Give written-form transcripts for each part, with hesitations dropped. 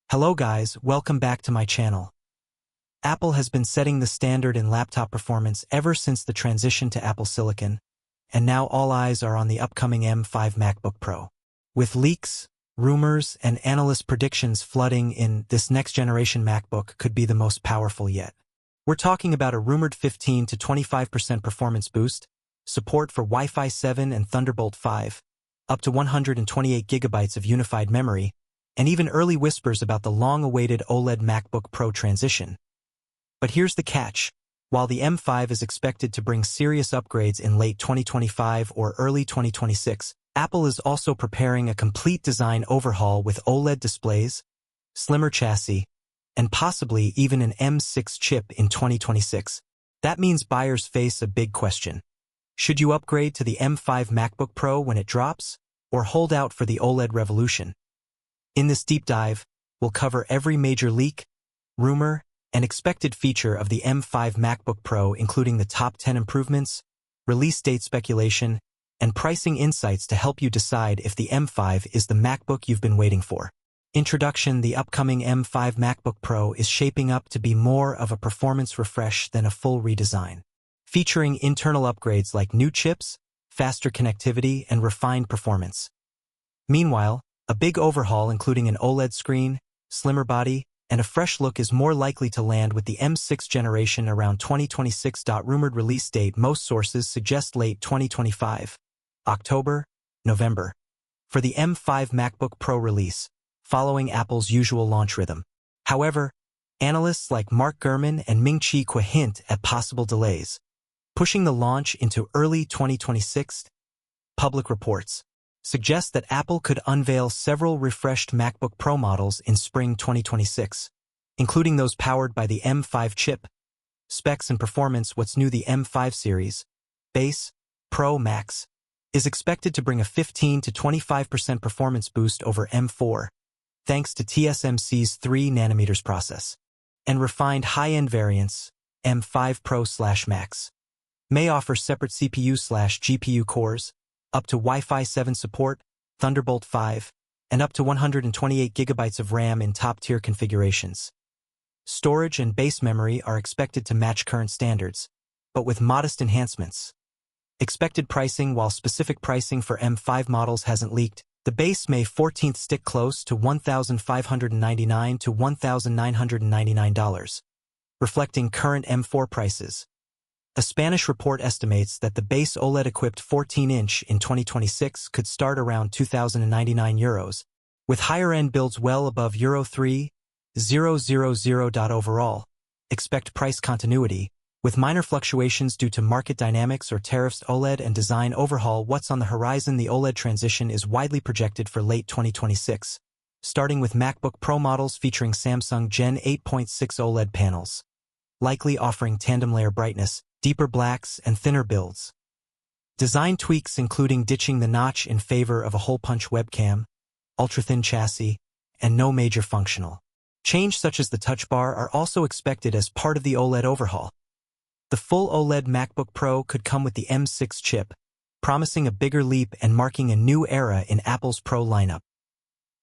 Hello guys, welcome back to my channel. Apple has been setting the standard in laptop performance ever since the transition to Apple Silicon, and now all eyes are on the upcoming M5 MacBook Pro. With leaks, rumors, and analyst predictions flooding in, this next-generation MacBook could be the most powerful yet. We're talking about a rumored 15 to 25% performance boost, support for Wi-Fi 7 and Thunderbolt 5, up to 128 gigabytes of unified memory, and even early whispers about the long-awaited OLED MacBook Pro transition. But here's the catch. While the M5 is expected to bring serious upgrades in late 2025 or early 2026, Apple is also preparing a complete design overhaul with OLED displays, slimmer chassis, and possibly even an M6 chip in 2026. That means buyers face a big question. Should you upgrade to the M5 MacBook Pro when it drops, or hold out for the OLED revolution? In this deep dive, we'll cover every major leak, rumor, and expected feature of the M5 MacBook Pro, including the top 10 improvements, release date speculation, and pricing insights to help you decide if the M5 is the MacBook you've been waiting for. Introduction: the upcoming M5 MacBook Pro is shaping up to be more of a performance refresh than a full redesign, featuring internal upgrades like new chips, faster connectivity, and refined performance. Meanwhile, a big overhaul including an OLED screen, slimmer body, and a fresh look is more likely to land with the M6 generation around 2026. Rumored release date: most sources suggest late 2025, October, November, for the M5 MacBook Pro release, following Apple's usual launch rhythm. However, analysts like Mark Gurman and Ming-Chi Kuo hint at possible delays, pushing the launch into early 2026. Public reports suggest that Apple could unveil several refreshed MacBook Pro models in spring 2026, including those powered by the M5 chip. Specs and performance: what's new? The M5 series, Base, Pro, Max, is expected to bring a 15 to 25% performance boost over M4, thanks to TSMC's 3nm process. And refined high-end variants, M5 Pro/Max, may offer separate CPU/GPU cores, up to Wi-Fi 7 support, Thunderbolt 5, and up to 128 gigabytes of RAM in top-tier configurations. Storage and base memory are expected to match current standards, but with modest enhancements. Expected pricing: while specific pricing for M5 models hasn't leaked, the base May 14th stick close to $1,599 to $1,999, reflecting current M4 prices. A Spanish report estimates that the base OLED-equipped 14-inch in 2026 could start around €2,099, with higher-end builds well above Euro 3,000. Overall, expect price continuity, with minor fluctuations due to market dynamics or tariffs. OLED and design overhaul: what's on the horizon? The OLED transition is widely projected for late 2026, starting with MacBook Pro models featuring Samsung Gen 8.6 OLED panels, likely offering tandem layer brightness, deeper blacks, and thinner builds. Design tweaks including ditching the notch in favor of a hole-punch webcam, ultra-thin chassis, and no major functional change such as the touch bar are also expected as part of the OLED overhaul. The full OLED MacBook Pro could come with the M6 chip, promising a bigger leap and marking a new era in Apple's Pro lineup.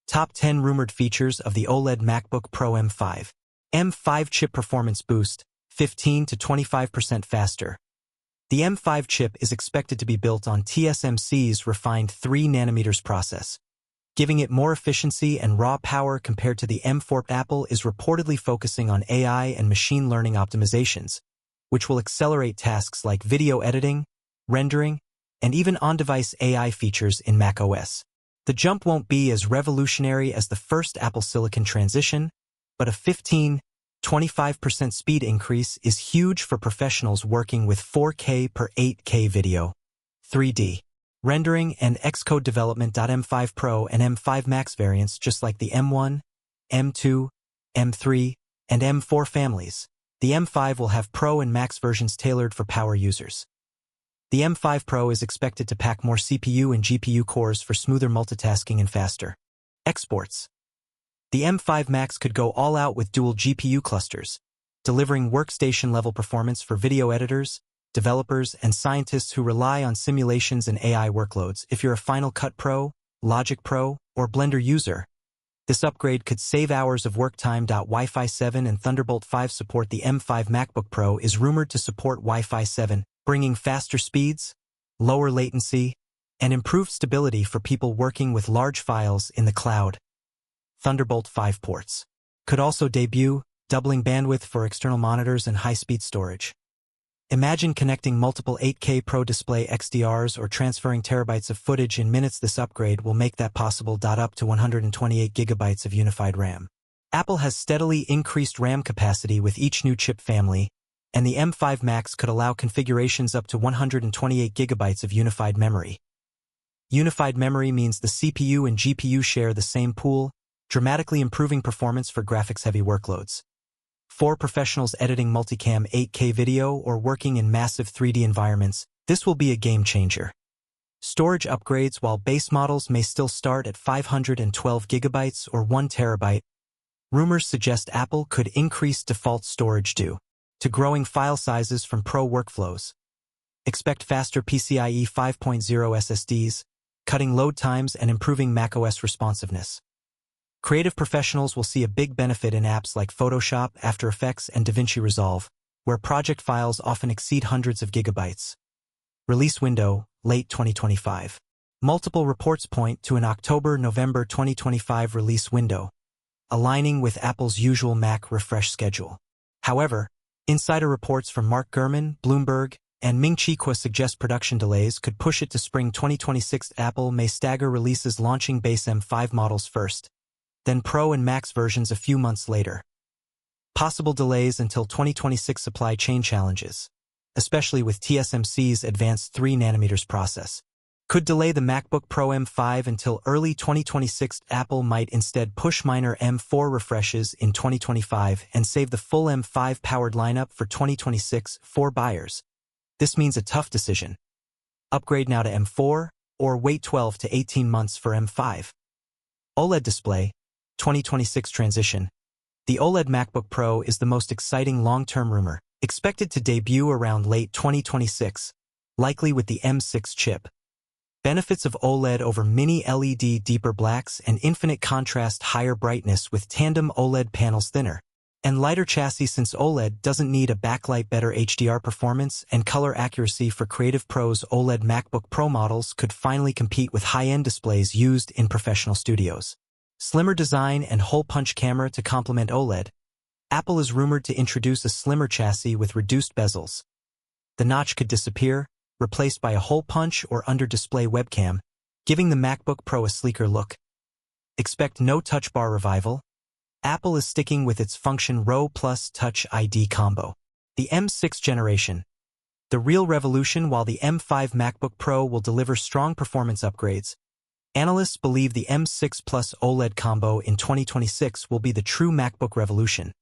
Top 10 rumored features of the OLED MacBook Pro M5. M5 chip performance boost: 15 to 25% faster. The M5 chip is expected to be built on TSMC's refined 3nm process, giving it more efficiency and raw power compared to the M4. Apple is reportedly focusing on AI and machine learning optimizations, which will accelerate tasks like video editing, rendering, and even on-device AI features in macOS. The jump won't be as revolutionary as the first Apple Silicon transition, but a 15–25% speed increase is huge for professionals working with 4K per 8K video, 3D rendering, and Xcode development. M5 Pro and M5 Max variants, just like the M1, M2, M3, and M4 families, the M5 will have Pro and Max versions tailored for power users. The M5 Pro is expected to pack more CPU and GPU cores for smoother multitasking and faster exports. The M5 Max could go all out with dual GPU clusters, delivering workstation-level performance for video editors, developers, and scientists who rely on simulations and AI workloads. If you're a Final Cut Pro, Logic Pro, or Blender user, This upgrade could save hours of work time. Wi-Fi 7 and Thunderbolt 5 support. The M5 MacBook Pro is rumored to support Wi-Fi 7, bringing faster speeds, lower latency, and improved stability for people working with large files in the cloud. Thunderbolt 5 ports could also debut, doubling bandwidth for external monitors and high-speed storage. Imagine connecting multiple 8K Pro Display XDRs or transferring terabytes of footage in minutes. This upgrade will make that possible. Up to 128 gigabytes of unified RAM. Apple has steadily increased RAM capacity with each new chip family, and the M5 Max could allow configurations up to 128 gigabytes of unified memory. Unified memory means the CPU and GPU share the same pool, dramatically improving performance for graphics-heavy workloads. For professionals editing multicam 8K video or working in massive 3D environments, this will be a game changer. Storage upgrades. While base models may still start at 512 gigabytes or 1 terabyte, rumors suggest Apple could increase default storage due to growing file sizes from pro workflows. Expect faster PCIe 5.0 SSDs, cutting load times and improving macOS responsiveness. Creative professionals will see a big benefit in apps like Photoshop, After Effects, and DaVinci Resolve, where project files often exceed hundreds of gigabytes. Release window, late 2025. Multiple reports point to an October-November 2025 release window, aligning with Apple's usual Mac refresh schedule. However, insider reports from Mark Gurman, Bloomberg, and Ming-Chi Kuo suggest production delays could push it to spring 2026. Apple may stagger releases, launching base M5 models first, then Pro and Max versions a few months later. Possible delays until 2026. Supply chain challenges, especially with TSMC's advanced 3nm process, could delay the MacBook Pro M5 until early 2026. Apple might instead push minor M4 refreshes in 2025 and save the full M5-powered lineup for 2026 for buyers. This means a tough decision. Upgrade now to M4, or wait 12 to 18 months for M5. OLED display, 2026 transition. The OLED MacBook Pro is the most exciting long-term rumor, expected to debut around late 2026, likely with the M6 chip. Benefits of OLED over mini LED: deeper blacks and infinite contrast, higher brightness with tandem OLED panels, thinner and lighter chassis since OLED doesn't need a backlight, better HDR performance and color accuracy for creative pros. OLED MacBook Pro models could finally compete with high-end displays used in professional studios. Slimmer design and hole-punch camera to complement OLED. Apple is rumored to introduce a slimmer chassis with reduced bezels. The notch could disappear, replaced by a hole-punch or under-display webcam, giving the MacBook Pro a sleeker look. Expect no Touch Bar revival. Apple is sticking with its Function Row plus Touch ID combo. The M6 generation, the real revolution. While the M5 MacBook Pro will deliver strong performance upgrades, analysts believe the M6 plus OLED combo in 2026 will be the true MacBook revolution.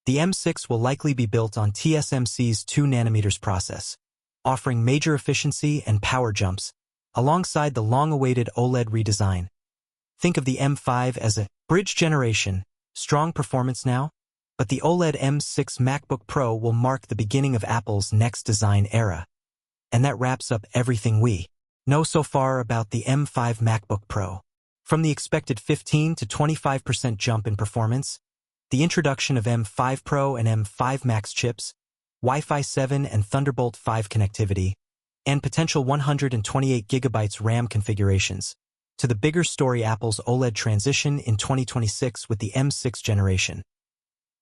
The M6 will likely be built on TSMC's 2nm process, offering major efficiency and power jumps, alongside the long-awaited OLED redesign. Think of the M5 as a bridge generation, strong performance now, but the OLED M6 MacBook Pro will mark the beginning of Apple's next design era. And that wraps up everything we know so far about the M5 MacBook Pro. From the expected 15 to 25% jump in performance, the introduction of M5 Pro and M5 Max chips, Wi-Fi 7 and Thunderbolt 5 connectivity, and potential 128 GB RAM configurations, to the bigger story: Apple's OLED transition in 2026 with the M6 generation.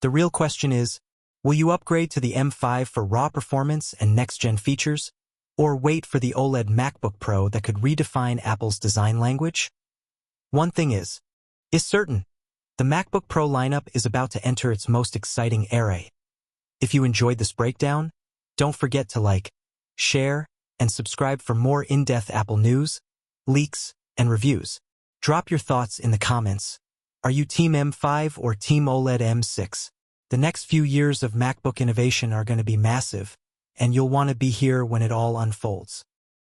The real question is, will you upgrade to the M5 for raw performance and next-gen features, or wait for the OLED MacBook Pro that could redefine Apple's design language? One thing is certain: the MacBook Pro lineup is about to enter its most exciting era. If you enjoyed this breakdown, don't forget to like, share, and subscribe for more in-depth Apple news, leaks, and reviews. Drop your thoughts in the comments. Are you Team M5 or Team OLED M6? The next few years of MacBook innovation are going to be massive, and you'll want to be here when it all unfolds.